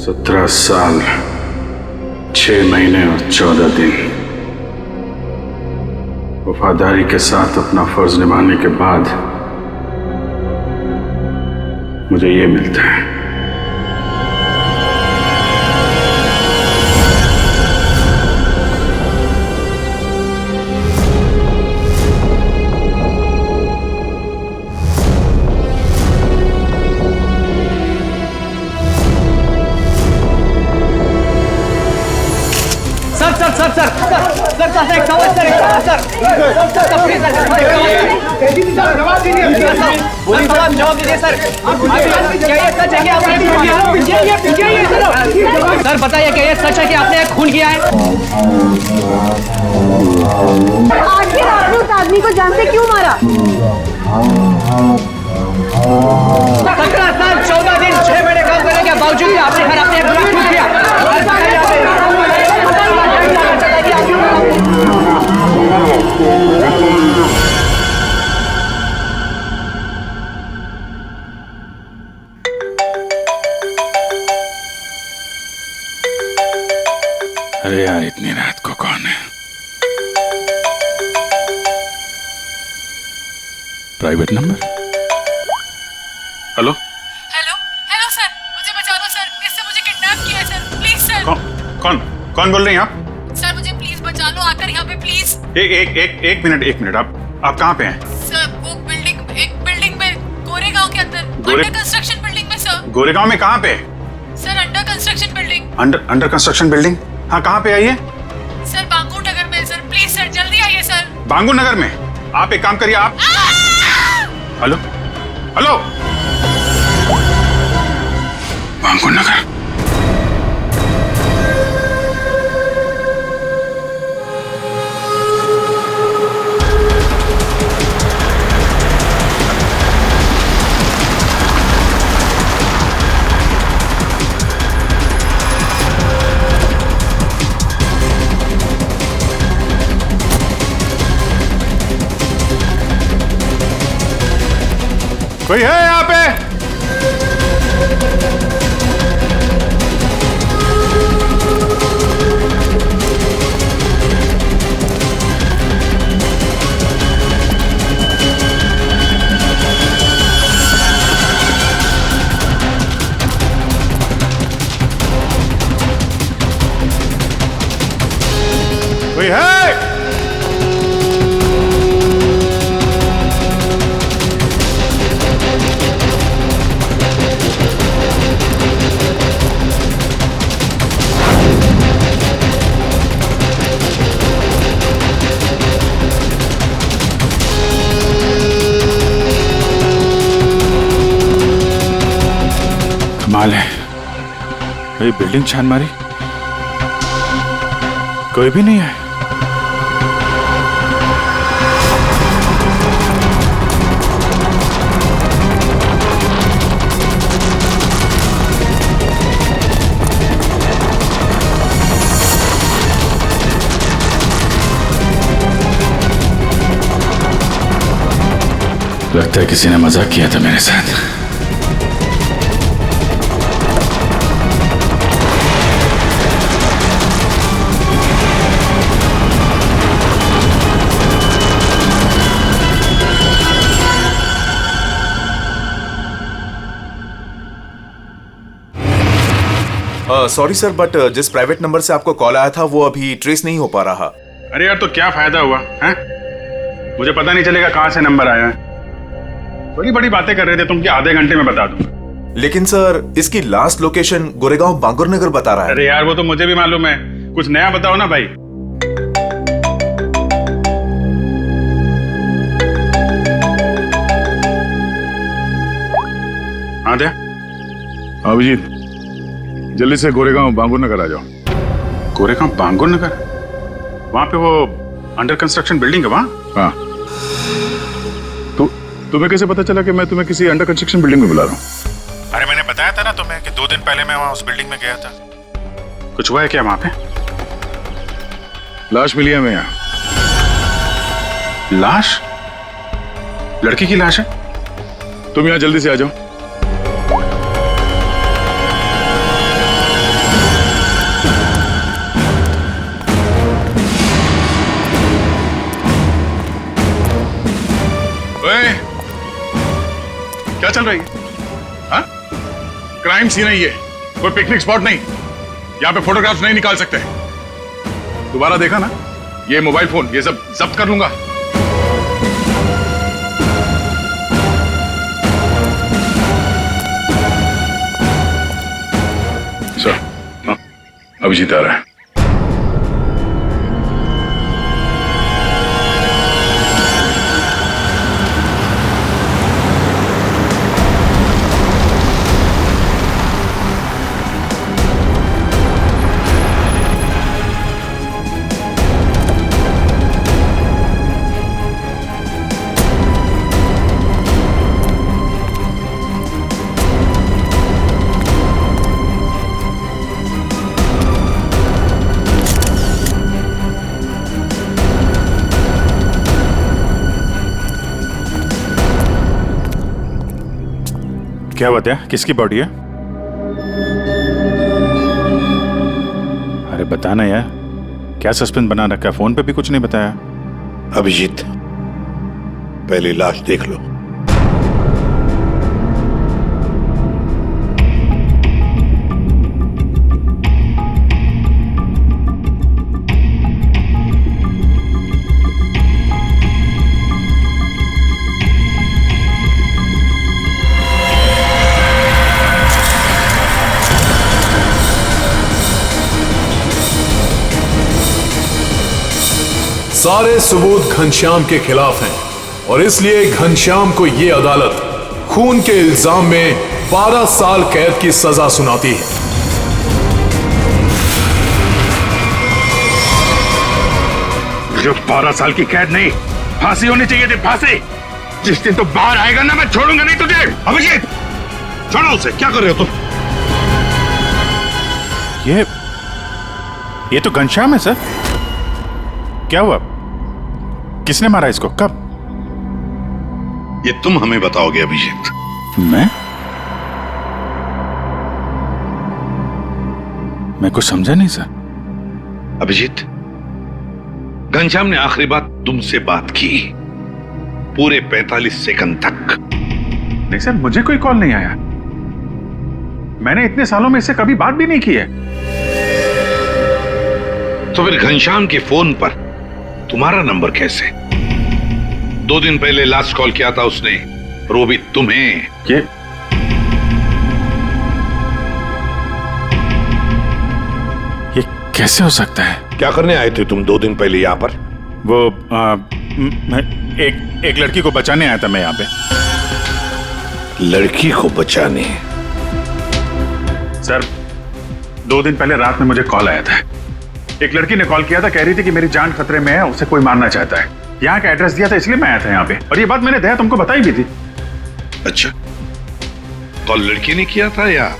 17 साल 6 महीने और 14 दिन वफादारी के साथ अपना फर्ज निभाने के बाद मुझे ये मिलता है। जवाब दीजिए सर। सर बताइए क्या ये सच है कि आपने खून किया है? आखिर आपने उस आदमी को जान से क्यों मारा? 17 साल 14 दिन 6 महीने काम करने के बावजूद भी आपने घर अपने पूरा क्यों किया? अरे यार, इतनी रात को कौन है? Private number? Hello hello hello sir, मुझे बचा दो सर, इससे मुझे किडनैप किया है सर, प्लीज सर। कौन बोल रही हैं आप? सर मुझे प्लीज बचा लो, आकर यहाँ पे प्लीज। एक मिनट। आप कहाँ पे हैं? सर वो एक बिल्डिंग में, गोरेगांव के अंदर, अंडर कंस्ट्रक्शन बिल्डिंग में सर। गोरेगांव में कहाँ पे? Sir under construction building. Under construction building? हाँ, कहाँ पे आइए? सर बांगूर नगर में सर, प्लीज सर जल्दी आइए सर। बांगूर नगर में? आप एक काम करिए, आप हेलो बांगूर नगर। कोई है यहाँ पे? कोई है? कमाल है, ये बिल्डिंग छान मारी, कोई भी नहीं है। लगता है किसी ने मजाक किया था मेरे साथ। सॉरी सर, बट जिस प्राइवेट नंबर से आपको कॉल आया था वो अभी ट्रेस नहीं हो पा रहा। अरे यार, तो क्या फायदा हुआ है? मुझे पता नहीं चलेगा कहां से नंबर आया है। बड़ी बड़ी बातें कर रहे थे तुम कि आधे घंटे में बता दूंगा। लेकिन सर इसकी लास्ट लोकेशन गोरेगांव बांगुर नगर बता रहा है। अरे यार, वो तो मुझे भी मालूम है, कुछ नया बताओ ना भाई। हाँ दे अभिजीत, जल्दी से गोरेगांव बांगुर नगर आ जाओ। गोरेगांव बांगुर नगर? वहां पे वो अंडर कंस्ट्रक्शन बिल्डिंग है वहां? हाँ। तुम्हें कैसे पता चला कि मैं तुम्हें किसी अंडर कंस्ट्रक्शन बिल्डिंग में बुला रहा हूँ? अरे मैंने बताया था ना तुम्हें कि 2 दिन पहले मैं वहां उस बिल्डिंग में गया था। कुछ हुआ है क्या वहां पे? लाश मिली है हमें यहाँ। लाश? लड़की की लाश है? तुम यहाँ जल्दी से आ जाओ। चल रही है? हाँ? क्राइम सीन है ये, कोई पिकनिक स्पॉट नहीं। यहाँ पे फोटोग्राफ्स नहीं निकाल सकते। दोबारा देखा ना ये मोबाइल फोन, ये सब जब्त कर लूंगा। सर, हाँ, अभिजीत आ रहा है। क्या बात है? किसकी बॉडी है? अरे बताना यार, क्या सस्पेंस बना रखा है? फोन पे भी कुछ नहीं बताया। अभिजीत, पहले लाश देख लो। सारे सबूत घनश्याम के खिलाफ हैं और इसलिए घनश्याम को यह अदालत खून के इल्जाम में 12 साल कैद की सजा सुनाती है। जो 12 साल की कैद नहीं, फांसी होनी चाहिए थी, फांसी। जिस दिन तो बाहर आएगा ना, मैं छोड़ूंगा नहीं तुझे। अभिजीत, छोड़ो उसे। क्या कर रहे हो तुम? ये तो घनश्याम है सर। क्या हुआ? किसने मारा इसको? कब? ये तुम हमें बताओगे अभिजीत। मैं कुछ समझा नहीं सर। अभिजीत, घनश्याम ने आखिरी बात तुमसे बात की पूरे 45 सेकंड तक। नहीं सर, मुझे कोई कॉल नहीं आया। मैंने इतने सालों में इससे कभी बात भी नहीं की है। तो फिर घनश्याम के फोन पर तुम्हारा नंबर कैसे? 2 दिन पहले लास्ट कॉल किया था उसने, और वो भी तुम्हें। ये कैसे हो सकता है? क्या करने आए थे तुम 2 दिन पहले यहाँ पर? वो एक लड़की को बचाने आया था मैं यहाँ पे। लड़की को बचाने? सर, 2 दिन पहले रात में मुझे कॉल आया था। एक लड़की ने कॉल किया था, कह रही थी कि मेरी जान खतरे में है, उसे कोई मारना चाहता है। यहाँ का एड्रेस दिया था, इसलिए मैं आया था यहाँ पे। और ये बात मैंने दया तुमको बताई भी थी। अच्छा, कॉल लड़की ने किया था या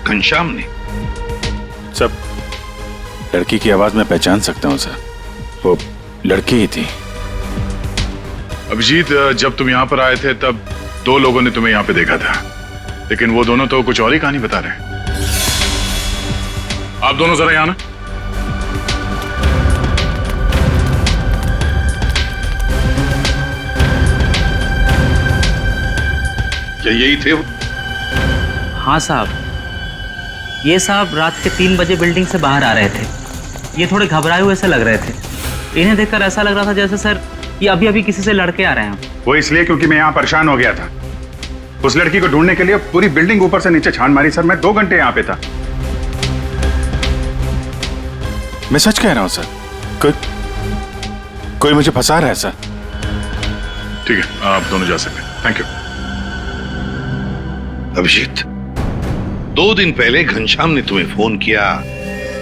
घनश्याम ने? सब लड़की की आवाज में पहचान सकता हूँ सर, वो लड़की ही थी। अभिजीत, जब तुम यहाँ पर आए थे तब 2 लोगों ने तुम्हें यहाँ पे देखा था, लेकिन वो दोनों तो कुछ और ही कहानी बता रहे हैं। आप दोनों जरा यहाँ ना। क्या यही थे वो? हाँ साहब, ये साहब रात के 3 बजे बिल्डिंग से बाहर आ रहे थे। ये थोड़े घबराए हुए से लग रहे थे। इन्हें देखकर ऐसा लग रहा था जैसे सर ये अभी अभी किसी से लड़के आ रहे हैं। वो इसलिए क्योंकि मैं यहाँ परेशान हो गया था। उस लड़की को ढूंढने के लिए पूरी बिल्डिंग ऊपर से नीचे छान मारी सर। मैं 2 घंटे यहाँ पे था। मैं सच कह रहा हूँ सर, कोई मुझे फंसा रहा है सर। ठीक है, आप दोनों जा सकते हैं। Thank you. अभिजीत, 2 दिन पहले घनश्याम ने तुम्हें फोन किया,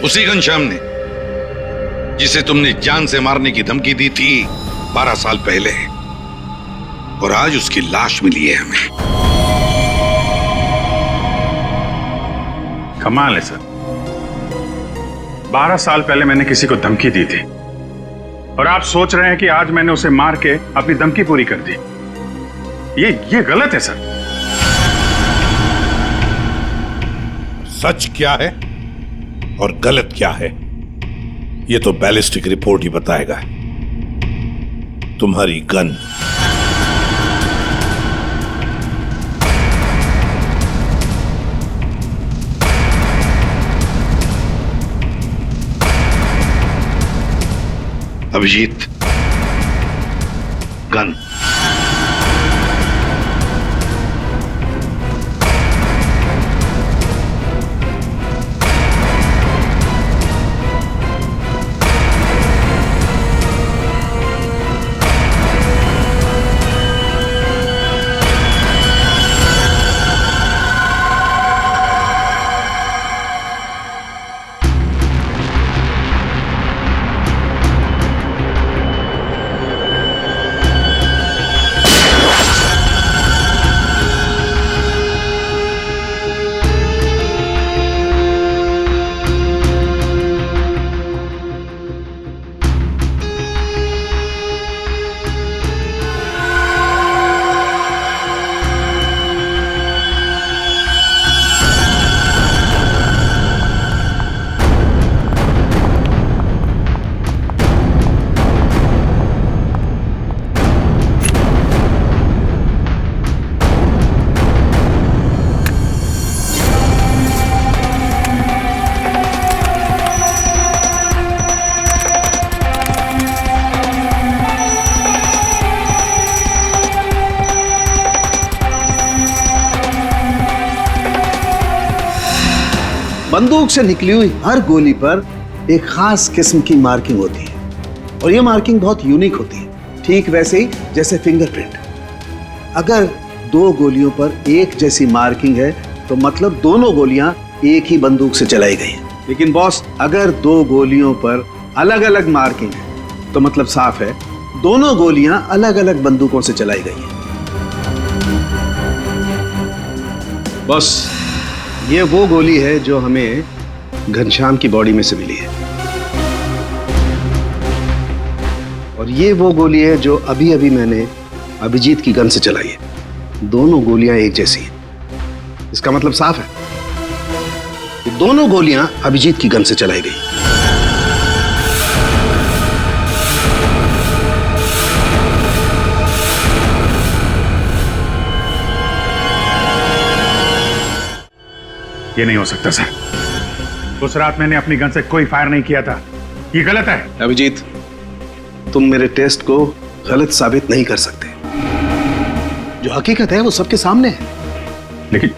उसी घनश्याम ने जिसे तुमने जान से मारने की धमकी दी थी 12 साल पहले, और आज उसकी लाश मिली है हमें। कमाल है सर, 12 साल पहले मैंने किसी को धमकी दी थी और आप सोच रहे हैं कि आज मैंने उसे मार के अपनी धमकी पूरी कर दी। ये गलत है सर। सच क्या है और गलत क्या है, ये तो बैलिस्टिक रिपोर्ट ही बताएगा। तुम्हारी गन अभिजीत, गन। बंदूक से निकली हुई हर गोली पर एक खास किस्म की मार्किंग होती है और ये मार्किंग बहुत यूनिक होती है, ठीक वैसे ही जैसे फिंगरप्रिंट। अगर दो गोलियों पर एक जैसी मार्किंग है तो मतलब दोनों गोलियां एक ही बंदूक से चलाई गई हैं। लेकिन बॉस, अगर दो गोलियों पर अलग अलग मार्किंग है तो मतलब साफ है दोनों गोलियां अलग अलग बंदूकों से चलाई गई हैं। बॉस, ये वो गोली है जो हमें घनश्याम की बॉडी में से मिली है और ये वो गोली है जो अभी अभी मैंने अभिजीत की गन से चलाई है। दोनों गोलियां एक जैसी हैं। इसका मतलब साफ है कि दोनों गोलियां अभिजीत की गन से चलाई गई। ये नहीं हो सकता सर। उस रात मैंने अपनी गन से कोई फायर नहीं किया था। ये गलत है। अभिजीत, तुम मेरे टेस्ट को गलत साबित नहीं कर सकते। जो हकीकत है वो सबके सामने है। लेकिन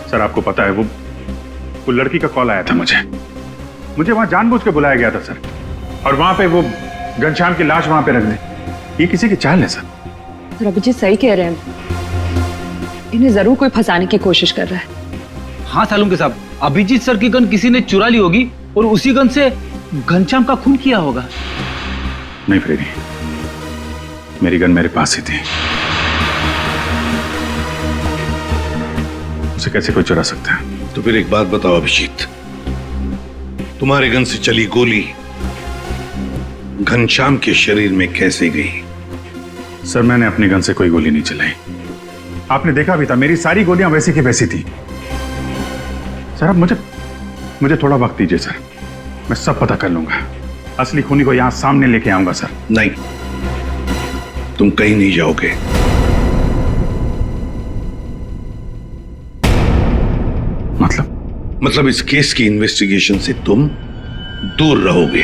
सर, आपको पता है वो लड़की का कॉल आया था मुझे वहां जानबूझ के बुलाया गया था सर, और वहां पे वो घनश्याम की लाश वहां पे रख दी। ये किसी की चाल है सर। अभिजीत सही कह रहे हैं, इन्हें जरूर कोई फंसाने की कोशिश कर रहा है। हाँ सालुंके साहब, अभिजीत सर की गन किसी ने चुरा ली होगी और उसी गन से घनश्याम का खून किया होगा। नहीं फ्रेडी, मेरी गन मेरे पास ही थी। उसे कैसे कोई चुरा सकता है? तो फिर एक बात बताओ अभिजीत, तुम्हारे गन से चली गोली घनश्याम के शरीर में कैसे गई? सर, मैंने अपनी गन से कोई गोली नहीं चलाई। आपने देखा भी था, मेरी सारी गोलियां वैसी की वैसी थी। सर, अब मुझे थोड़ा वक्त दीजिए सर, मैं सब पता कर लूंगा। असली खूनी को यहां सामने लेके आऊंगा सर। नहीं, तुम कहीं नहीं जाओगे। मतलब इस केस की इन्वेस्टिगेशन से तुम दूर रहोगे।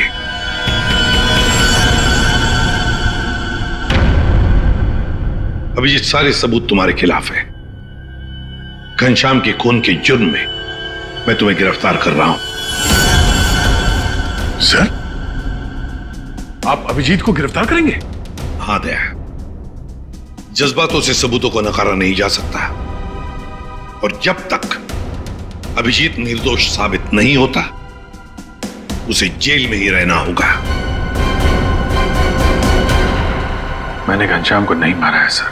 अभिजीत, सारे सबूत तुम्हारे खिलाफ है। घनश्याम के खून के जुर्म में मैं तुम्हें गिरफ्तार कर रहा हूं। सर, आप अभिजीत को गिरफ्तार करेंगे? हाँ दया, जज्बातों से सबूतों को नकारा नहीं जा सकता, और जब तक अभिजीत निर्दोष साबित नहीं होता उसे जेल में ही रहना होगा। मैंने घनश्याम को नहीं मारा है सर,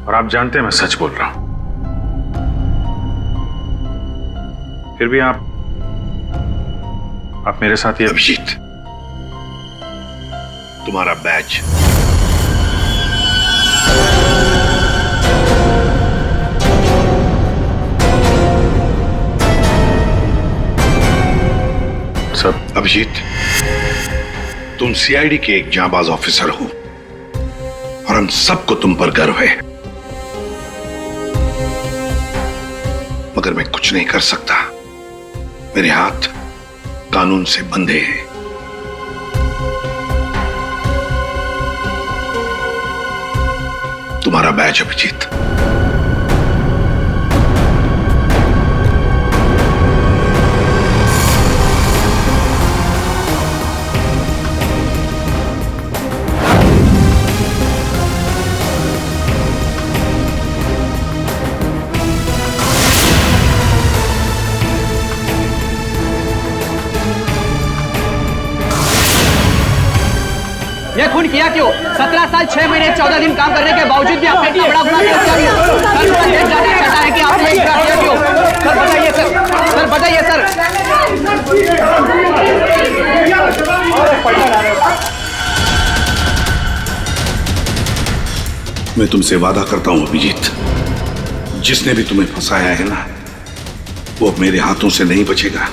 और आप जानते हैं मैं सच बोल रहा हूं। फिर भी आप मेरे साथ ये। अभिजीत, तुम्हारा बैच। सब अभिजीत, तुम सीआईडी के एक जांबाज ऑफिसर हो और हम सबको तुम पर गर्व है, मगर मैं कुछ नहीं कर सकता। मेरे हाथ कानून से बंधे हैं। तुम्हारा बैच अभिजीत। ये खून किया क्यों? 17 साल 6 महीने 14 दिन काम करने के बावजूद भी आपने इतना बड़ा गुनाह किया क्यों? सर मुझे ये जानना चाहता है कि आपने इतना किया क्यों? सर बताइए सर, सर बताइए सर। मैं तुमसे वादा करता हूं अभिजीत, जिसने भी तुम्हें फंसाया है ना, वो मेरे हाथों से नहीं बचेगा।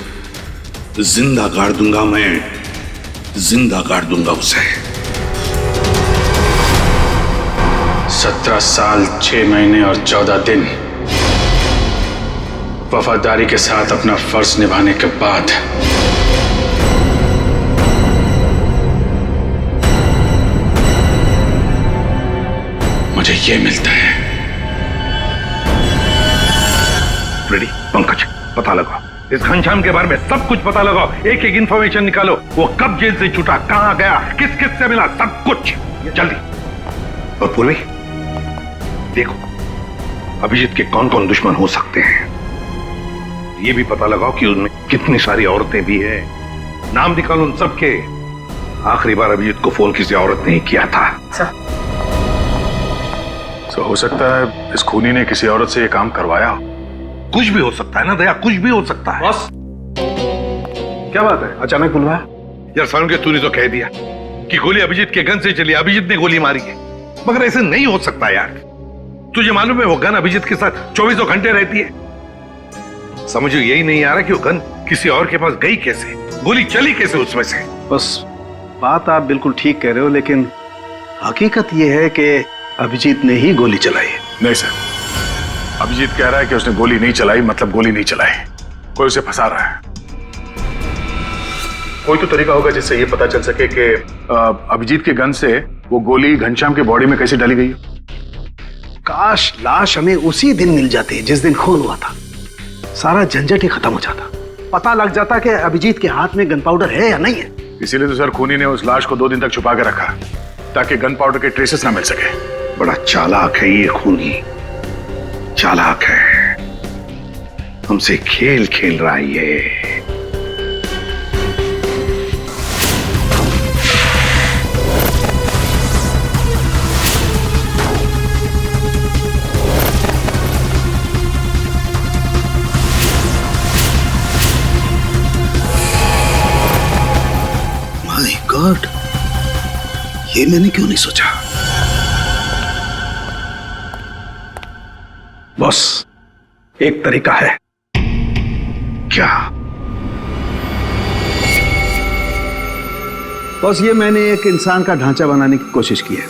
जिंदा गाड़ दूंगा मैं, जिंदा गाड़ दूंगा उसे। 17 साल 6 महीने और 14 दिन वफादारी के साथ अपना फर्ज निभाने के बाद मुझे ये मिलता है। रेडी पंकज, पता लगाओ इस घनश्याम के बारे में, सब कुछ पता लगाओ, एक एक इंफॉर्मेशन निकालो। वो कब जेल से छूटा, कहां गया, किस किस से मिला, सब कुछ जल्दी। और पूर्वी देखो अभिजीत के कौन कौन दुश्मन हो सकते हैं, ये भी पता लगाओ कि उनमें कितनी सारी औरतें भी है। नाम निकालो उन सबके। आखिरी बार अभिजीत को फोन किसी औरत ने ही किया था। तो हो सकता है इस खूनी ने किसी औरत से ये काम करवाया हो। कुछ भी हो सकता है ना दया, कुछ भी हो सकता है। बॉस, क्या बात है, अचानक बुलवाया? यार सारुण के तूने तो कह दिया कि गोली अभिजीत के गन से चली, अभिजीत ने गोली मारी है, मगर ऐसे नहीं हो सकता यार। तुझे मालूम है वो गन अभिजीत के साथ 24 घंटे रहती है। समझो यही नहीं आ रहा कि वो गन किसी और के पास गई कैसे, गोली चली कैसे उसमें से। बस बात आप बिल्कुल ठीक कह रहे हो, लेकिन हकीकत यह है कि अभिजीत ने ही गोली चलाई है। नहीं सर, अभिजीत कह रहा है कि उसने गोली नहीं चलाई, मतलब गोली नहीं चलाई, कोई उसे फंसा रहा है। कोई तो तरीका होगा जिससे ये पता चल सके कि अभिजीत के गन से वो गोली घनश्याम के बॉडी में कैसे डाली गई हो। काश लाश हमें उसी दिन मिल जाती जिस दिन खून हुआ था, सारा झंझट ही खत्म हो जाता, पता लग जाता कि अभिजीत के हाथ में गन पाउडर है या नहीं है। इसीलिए तो सर खूनी ने उस लाश को 2 दिन तक छुपा के रखा, ताकि गन पाउडर के ट्रेसेस ना मिल सके। बड़ा चालाक है ये खूनी, चालाक है, हमसे खेल खेल रहा है ये। माय गॉड, ये मैंने क्यों नहीं सोचा। बॉस, एक तरीका है। क्या? बॉस, ये मैंने एक इंसान का ढांचा बनाने की कोशिश की है।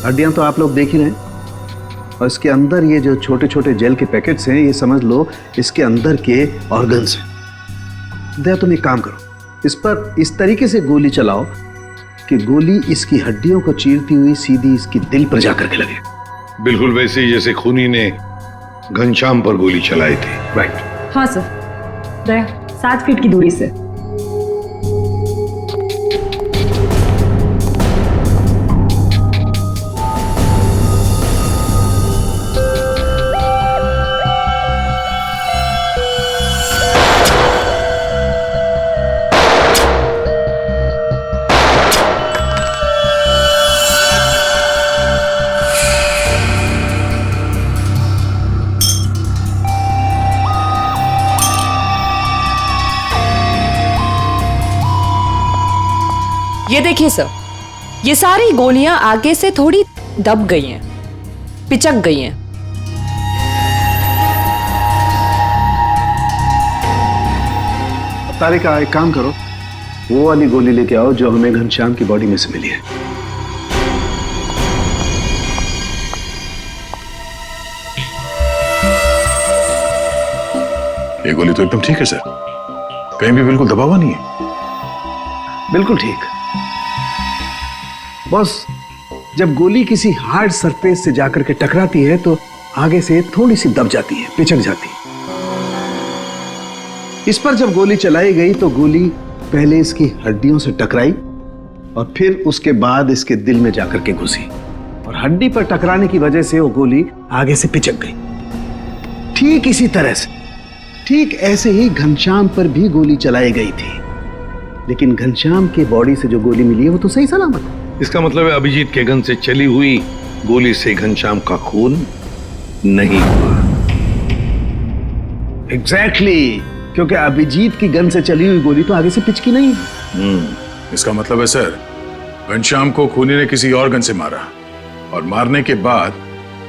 हड्डियां तो आप लोग देख ही रहे हैं, और इसके अंदर ये जो छोटे छोटे जेल के पैकेट्स हैं, ये समझ लो इसके अंदर के ऑर्गन्स हैं। दया, तुम एक काम करो, इस पर इस तरीके से गोली चलाओ कि गोली इसकी हड्डियों को चीरती हुई सीधी इसकी दिल पर जाकर के लगे। बिल्कुल वैसे ही जैसे खूनी ने घनश्याम पर गोली चलाई थी। राइट। हाँ सर, दया 7 फीट की दूरी से। ये देखिए सर, ये सारी गोलियां आगे से थोड़ी दब गई हैं, पिचक गई हैं। तारिका, एक काम करो, वो वाली गोली लेके आओ जो हमें घनश्याम की बॉडी में से मिली है। ये गोली तो एकदम ठीक है सर, कहीं भी बिल्कुल दबा हुआ नहीं है। बिल्कुल ठीक बॉस। जब गोली किसी हार्ड सरफेस से जाकर के टकराती है तो आगे से थोड़ी सी दब जाती है, पिचक जाती है। इस पर जब गोली चलाई गई तो गोली पहले इसकी हड्डियों से टकराई और फिर उसके बाद इसके दिल में जाकर के घुसी और हड्डी पर टकराने की वजह से वो गोली आगे से पिचक गई। ठीक इसी तरह से, ठीक ऐसे ही घनश्याम पर भी गोली चलाई गई थी, लेकिन घनश्याम के बॉडी से जो गोली मिली है वो तो सही सलामत है। इसका मतलब है अभिजीत के गन से चली हुई गोली से घनश्याम का खून नहीं हुआ। एग्जैक्टली, क्योंकि अभिजीत की गन से चली हुई गोली तो आगे से पिचकी नहीं है। इसका मतलब है सर, घनश्याम को खूनी ने किसी और गन से मारा और मारने के बाद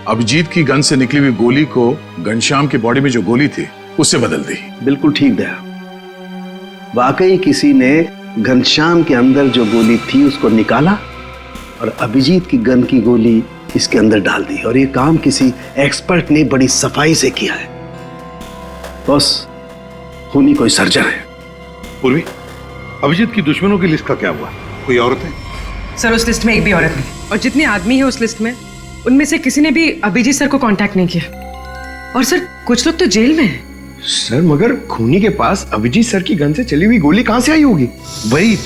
अभिजीत की गन से निकली हुई गोली को घनश्याम की बॉडी में जो गोली थी उससे बदल दी। बिल्कुल ठीक दया, वाकई किसी ने घनश्याम के अंदर जो गोली थी उसको निकाला और अभिजीत की गन की गोली इसके अंदर डाल दी, और ये काम किसी एक्सपर्ट ने बड़ी सफाई से किया है। बस खूनी कोई सर्जन है। पूर्वी, अभिजीत की दुश्मनों की लिस्ट का क्या हुआ? कोई औरत है? सर उस लिस्ट में एक भी औरत नहीं, और जितने आदमी है उस लिस्ट में उनमें से किसी ने भी अभिजीत सर को कांटेक्ट नहीं किया। और सर कुछ लोग तो जेल में हैं। सर मगर खूनी के पास अभिजीत सर की गन से चली हुई गोली कहां से आई होगी? वही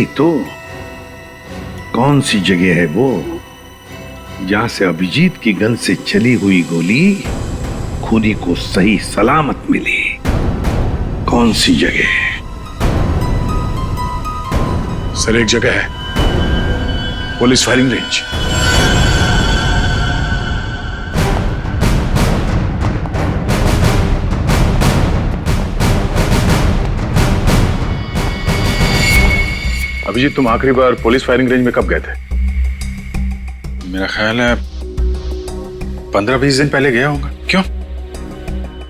तो कौन सी जगह है वो जहां से अभिजीत की गन से चली हुई गोली खूनी को सही सलामत मिली? कौन सी जगह? सर एक जगह है, पुलिस फायरिंग रेंज। अभिजीत, तुम आखिरी बार पुलिस फायरिंग रेंज में कब गए थे? मेरा ख्याल है 15-20 दिन पहले गया होगा। क्यों?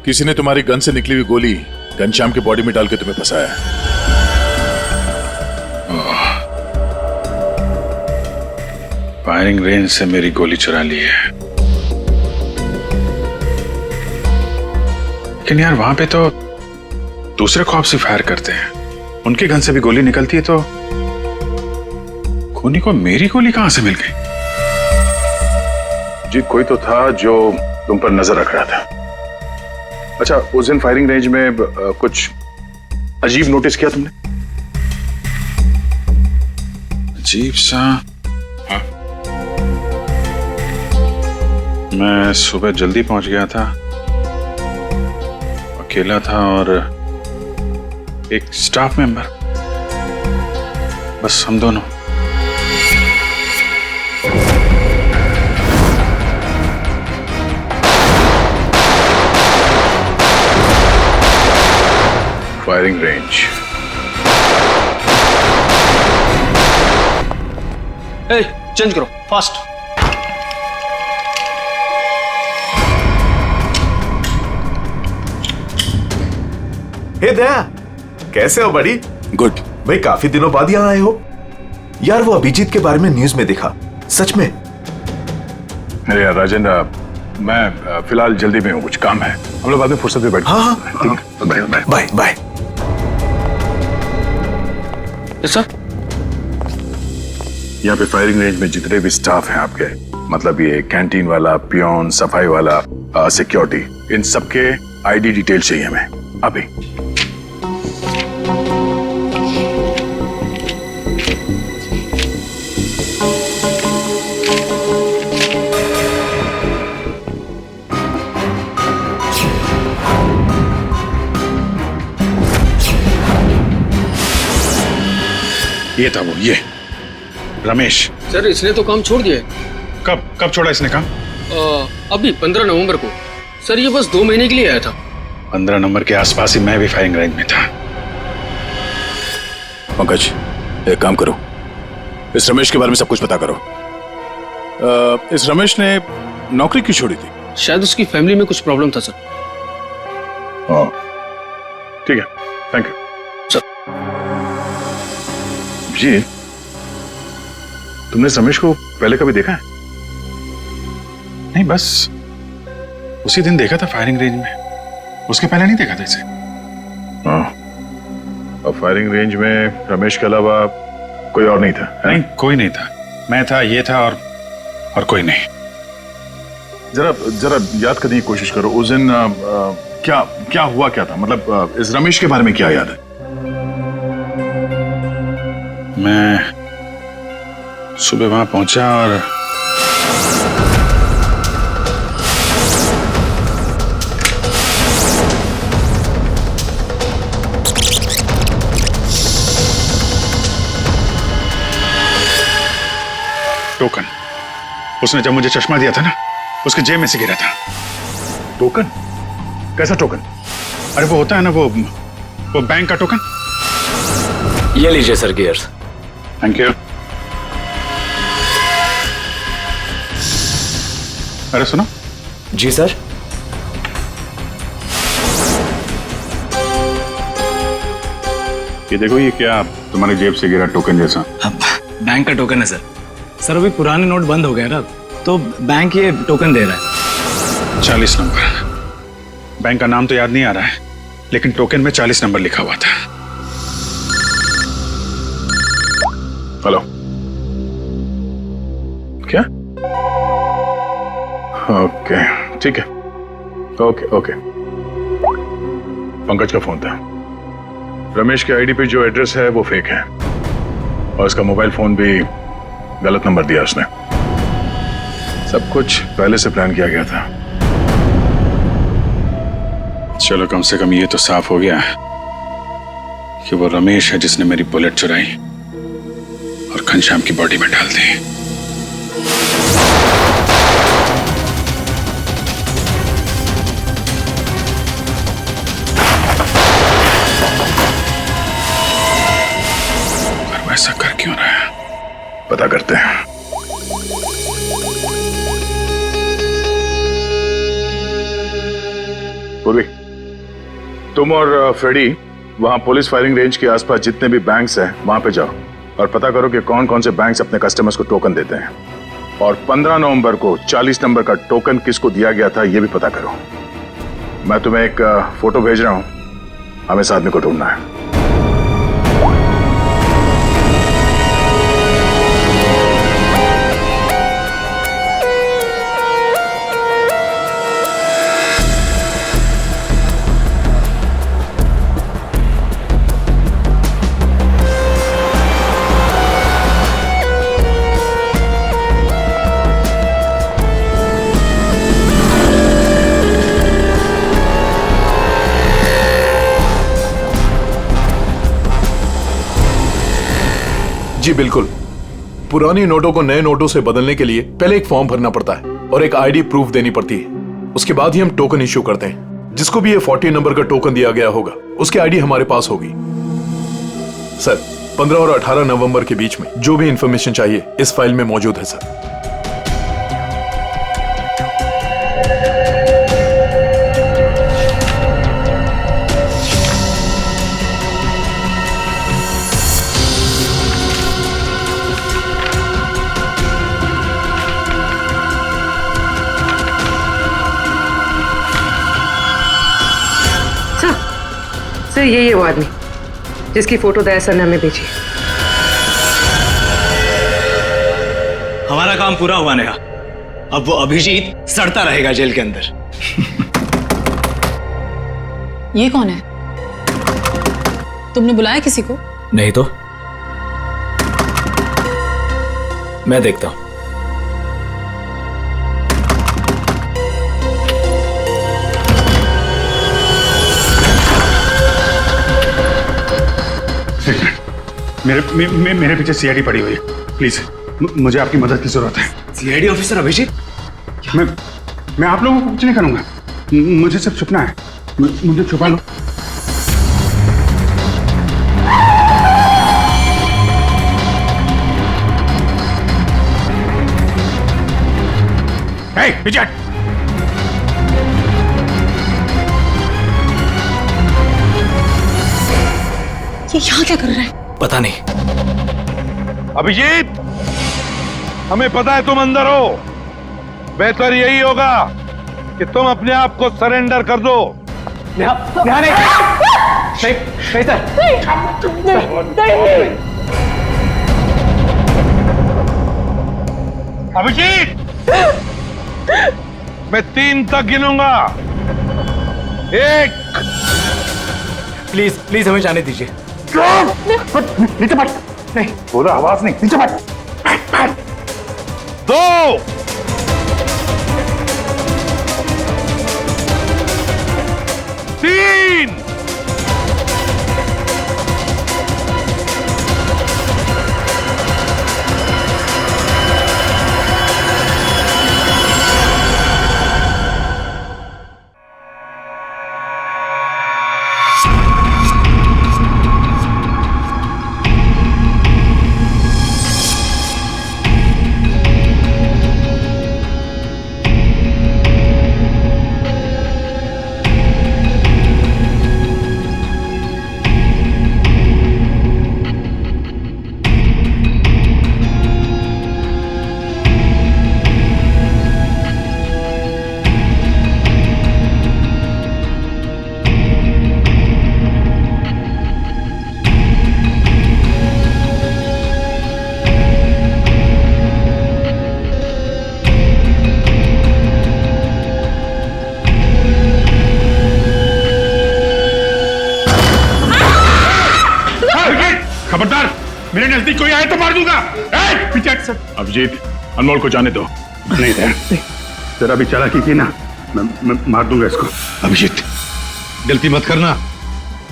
किसी ने तुम्हारी गन से निकली हुई गोली घनश्याम की बॉडी में डाल के तुम्हें फंसाया है। फायरिंग रेंज से मेरी गोली चुरा ली है। लेकिन यार वहां पे तो दूसरे कॉप्स ही फायर करते हैं, उनकी गन से भी गोली निकलती है, तो खूनी को मेरी गोली कहां से मिल गई? जी कोई तो था जो तुम पर नजर रख रहा था। अच्छा, उस दिन फायरिंग रेंज में कुछ अजीब नोटिस किया तुमने? अजीब सा? हाँ। मैं सुबह जल्दी पहुंच गया था, अकेला था और एक स्टाफ मेंबर, बस हम दोनों। Firing range. चेंज करो फास्ट। हे दया, कैसे हो बड़ी? गुड। भाई काफी दिनों बाद यहाँ आए हो। यार वो अभिजीत के बारे में न्यूज में देखा, सच में? अरे यार राजेंद्र, मैं फिलहाल जल्दी में हूँ, कुछ काम है, हम लोग बाद में फुर्सत में बैठते हैं। हाँ ठीक है, bye bye bye bye. Sir यहाँ पे फायरिंग रेंज में जितने भी स्टाफ हैं आपके, मतलब ये कैंटीन वाला, पियोन, सफाई वाला, सिक्योरिटी, इन सबके आईडी डिटेल चाहिए हमें अभी। ये था वो, ये रमेश। सर इसने तो काम छोड़ दिया है। कब छोड़ा इसने काम? अभी 15 नवंबर को। सर ये बस 2 महीने के लिए आया था। 15 नंबर के आसपास ही मैं भी फायरिंग रेंज में था। पंकज, एक काम करो, इस रमेश के बारे में सब कुछ पता करो। इस रमेश ने नौकरी क्यों छोड़ी थी? शायद उसकी फैमिली में कुछ प्रॉब्लम था सर। ठीक है, थैंक यू सर। जी, तुमने रमेश को पहले कभी देखा है? नहीं, बस उसी दिन देखा था फायरिंग रेंज में, उसके पहले नहीं देखा था इसे। हाँ, और फायरिंग रेंज में रमेश के अलावा कोई और नहीं था? नहीं, कोई नहीं था। मैं था, ये था और कोई नहीं। जरा याद करने की कोशिश करो, उस दिन क्या हुआ, क्या था? मतलब इस रमेश के बारे में क्या याद है? मैं सुबह वहां पहुंचा और टोकन, उसने जब मुझे चश्मा दिया था ना, उसके जेब में से गिरा था। टोकन? कैसा टोकन? अरे वो होता है ना, वो बैंक का टोकन। ये लीजिए सर गियर्स। Thank you. अरे सुनो। जी सर। ये देखो, ये क्या तुम्हारी जेब से गिरा टोकन जैसा? बैंक का टोकन है सर। सर अभी पुराने नोट बंद हो गए ना, तो बैंक ये टोकन दे रहा है। 40 नंबर। बैंक का नाम तो याद नहीं आ रहा है, लेकिन टोकन में 40 नंबर लिखा हुआ था। हेलो, क्या? ओके, ठीक है। ओके। पंकज का फोन था। रमेश के आईडी पे जो एड्रेस है वो फेक है, और उसका मोबाइल फोन भी गलत नंबर दिया उसने। सब कुछ पहले से प्लान किया गया था। चलो, कम से कम ये तो साफ हो गया कि वो रमेश है जिसने मेरी बुलेट चुराई और घनश्याम की बॉडी में डाल दी। पर वो ऐसा कर क्यों रहा है? पता करते हैं। पूर्वी, तुम और फ्रेडी वहां पुलिस फायरिंग रेंज के आसपास जितने भी बैंक्स हैं वहां पे जाओ और पता करो कि कौन कौन से बैंक्स अपने कस्टमर्स को टोकन देते हैं, और 15 नवंबर को 40 नंबर का टोकन किसको दिया गया था ये भी पता करो। मैं तुम्हें एक फोटो भेज रहा हूं, हमें इस आदमी को ढूंढना है। जी बिल्कुल। पुरानी नोटों को नए नोटों से बदलने के लिए पहले एक फॉर्म भरना पड़ता है और एक आईडी प्रूफ देनी पड़ती है। उसके बाद ही हम टोकन इश्यू करते हैं। जिसको भी ये 40 नंबर का टोकन दिया गया होगा उसकी आईडी हमारे पास होगी। सर, 15 और 18 नवंबर के बीच में जो भी इंफॉर्मेशन चाहिए इस फाइल में मौजूद है सर। सर यही है वो आदमी जिसकी फोटो दया सर ने हमें भेजी। हमारा काम पूरा हुआ नेहा। अब वो अभिजीत सड़ता रहेगा जेल के अंदर। ये कौन है? तुमने बुलाया किसी को? नहीं तो मैं देखता हूं। मेरे पीछे सीआईडी पड़ी हुई है। प्लीज, मुझे आपकी मदद की जरूरत है। CID officer Abhijeet? मैं आप लोगों को कुछ नहीं करूंगा, मुझे सिर्फ छुपना है। मुझे छुपा लो। विजय, ये यहाँ क्या कर रहा है? पता नहीं। अभिजीत, हमें पता है तुम अंदर हो। बेहतर यही होगा कि तुम अपने आप को सरेंडर कर दो। नहीं सर। अभिजीत, मैं 3 तक गिनूंगा। 1। प्लीज प्लीज हमें जाने दीजिए। नीचे बैठ। नहीं, बोला आवाज नहीं, नीचे बैठ। 2। 3। खबरदार, मेरे नजदीक कोई आए तो मार दूंगा। पीछे हट सर। अभिजीत, अनमोल को जाने दो। नहीं जरा भी चालाकी की ना, मैं मार दूंगा इसको। अभिजीत, गलती मत करना।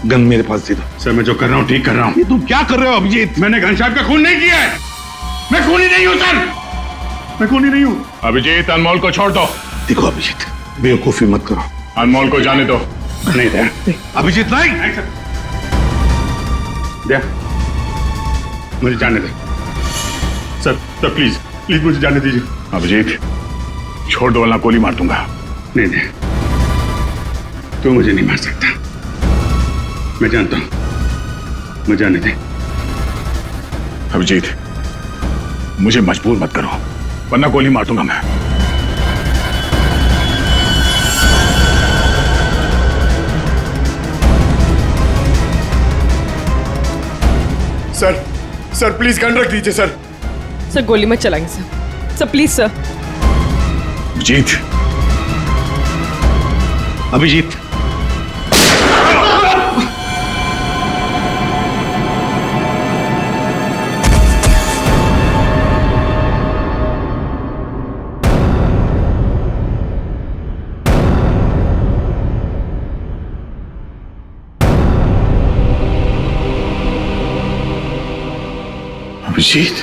गन मेरे पास दे दो। सर, मैं जो कर रहा हूँ ठीक कर रहा हूँ। ये तुम क्या कर रहे हो अभिजीत? मैंने घनश्याम का खून नहीं किया है। मैं खूनी नहीं हूँ सर, मैं खूनी नहीं हूँ। अभिजीत, अनमोल को छोड़ दो। देखो अभिजीत, बेवकूफी मत करो। अनमोल को जाने दो। नहीं अभिजीत, नहीं दे, मुझे जाने दे सर। सर प्लीज प्लीज मुझे जाने दीजिए। अभिजीत, छोड़ दो वरना गोली मार दूंगा। नहीं, तू मुझे नहीं मार सकता। मैं जानता हूं, मुझे जाने दे। अभिजीत, मुझे मजबूर मत करो वरना गोली मार दूंगा मैं। सर प्लीज गन रख दीजिए सर। सर गोली मत चलाएंगे सर। Sir please sir. Abhijeet, Abhijeet, Abhijeet,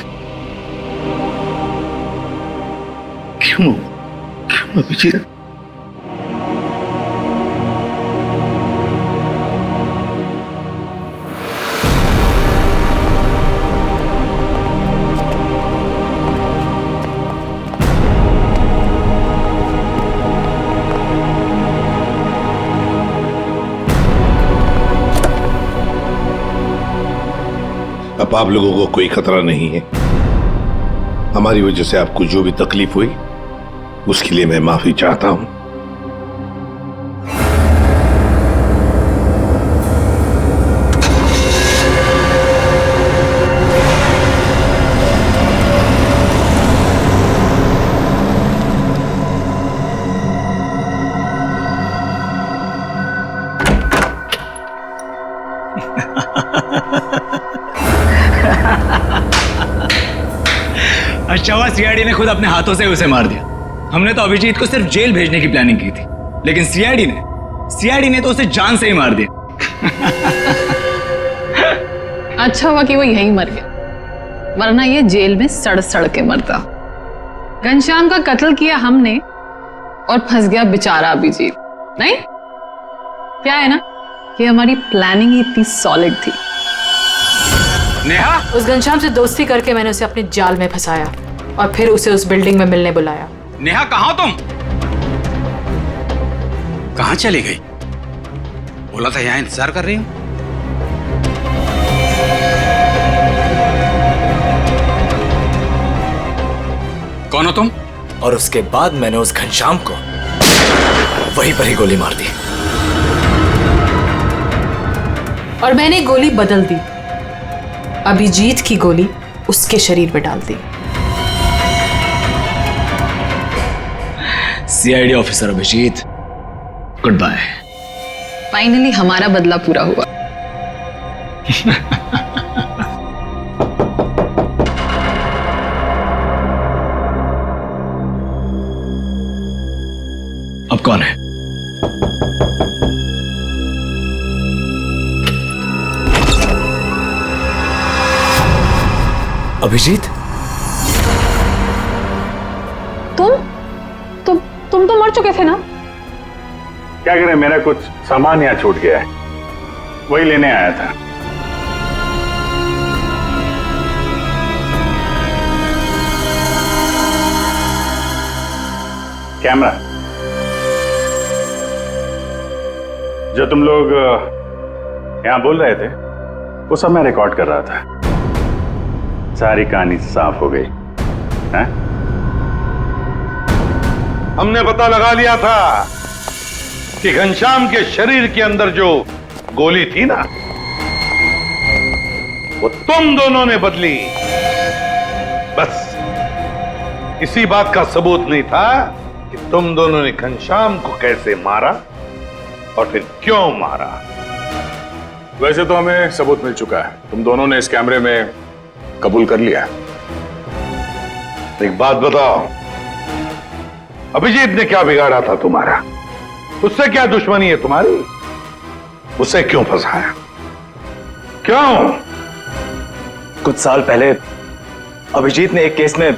क्यों अभिजीत? अब आप लोगों को कोई खतरा नहीं है। हमारी वजह से आपको जो भी तकलीफ हुई उसके लिए मैं माफी चाहता हूं। अच्छा हुआ सीआईडी ने खुद अपने हाथों से उसे मार दिया। हमने तो अभिजीत को सिर्फ जेल भेजने की प्लानिंग की थी, लेकिन सीआईडी ने तो उसे जान से ही मार दिया। अच्छा हुआ कि वो यहीं मर गया, वरना ये जेल में सड़ सड़ के मरता। घनश्याम का कत्ल किया हमने और फंस गया बेचारा अभिजीत। नहीं, क्या है ना कि हमारी प्लानिंग ही इतनी सॉलिड थी। नेहा, उस घनश्याम से दोस्ती करके मैंने उसे अपने जाल में फंसाया और फिर उसे उस बिल्डिंग में मिलने बुलाया। नेहा, कहाँ तुम? कहाँ चली गई? बोला था यहाँ इंतजार कर रही हूँ। कौन हो तुम? और उसके बाद मैंने उस घनश्याम को वहीं पर ही गोली मार दी। और मैंने गोली बदल दी, अभिजीत की गोली उसके शरीर पे डाल दी। CID officer Abhijeet, goodbye. Finally हमारा बदला पूरा हुआ। अब कौन है? अभिजीत, तुम तो मर चुके थे ना? क्या करें, मेरा कुछ सामान यहाँ छूट गया है, वही लेने आया था। कैमरा जो तुम लोग यहां बोल रहे थे वो सब मैं रिकॉर्ड कर रहा था। सारी कहानी साफ हो गई है? हमने पता लगा लिया था कि घनश्याम के शरीर के अंदर जो गोली थी ना, वो तुम दोनों ने बदली। बस इसी बात का सबूत नहीं था कि तुम दोनों ने घनश्याम को कैसे मारा और फिर क्यों मारा। वैसे तो हमें सबूत मिल चुका है, तुम दोनों ने इस कैमरे में कबूल कर लिया। एक बात बताओ, अभिजीत ने क्या बिगाड़ा था तुम्हारा? उससे क्या दुश्मनी है तुम्हारी? उसे क्यों फंसाया? क्यों? कुछ साल पहले अभिजीत ने एक केस में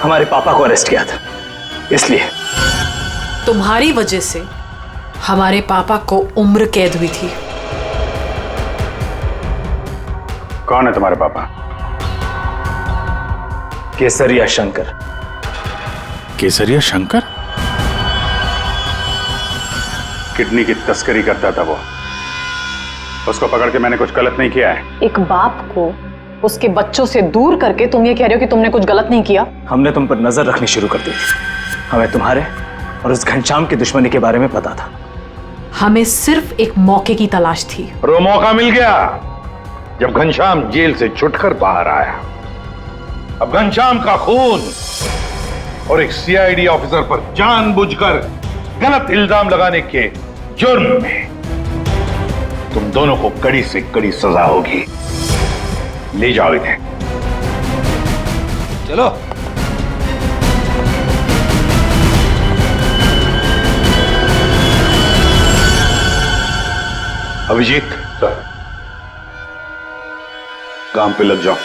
हमारे पापा को अरेस्ट किया था, इसलिए। तुम्हारी वजह से हमारे पापा को उम्र कैद हुई थी। कौन है तुम्हारे पापा? केसरिया शंकर। केसरिया शंकर? किडनी की तस्करी करता था वो। उसको पकड़ के मैंने कुछ गलत नहीं किया है। एक बाप को उसके बच्चों से दूर करके तुम ये कह रहे हो कि तुमने कुछ गलत नहीं किया? हमने तुम पर नजर रखनी शुरू कर दी थी। हमें तुम्हारे और उस घनश्याम की दुश्मनी के बारे में पता था। हमें सिर्फ एक मौके की तलाश थी और वो मौका मिल गया जब घनश्याम जेल से छुटकर बाहर आया। अब घनश्याम का खून और एक सीआईडी ऑफिसर पर जानबूझकर गलत इल्जाम लगाने के जुर्म में तुम दोनों को कड़ी से कड़ी सजा होगी। ले जाओ इन्हें। चलो। अभिजीत, काम पे लग जाओ।